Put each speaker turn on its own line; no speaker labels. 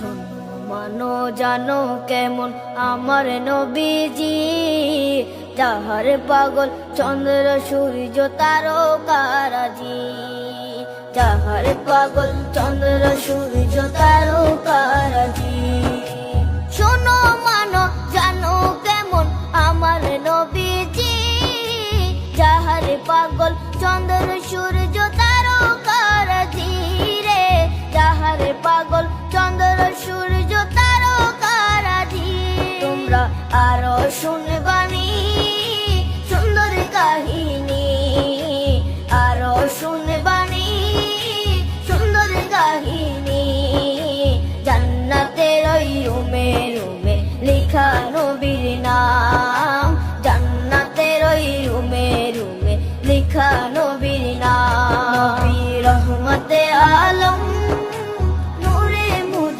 শোনো মানো জানো কেমন আমার নবীজি, যাহার পাগল চন্দ্র সূর্য তারকারাজি, যাহার পাগল চন্দ্র সূর্য তারকারাজি। শোনো মানো জানো কেমন আমার নবীজি, যাহার পাগল চন্দ্র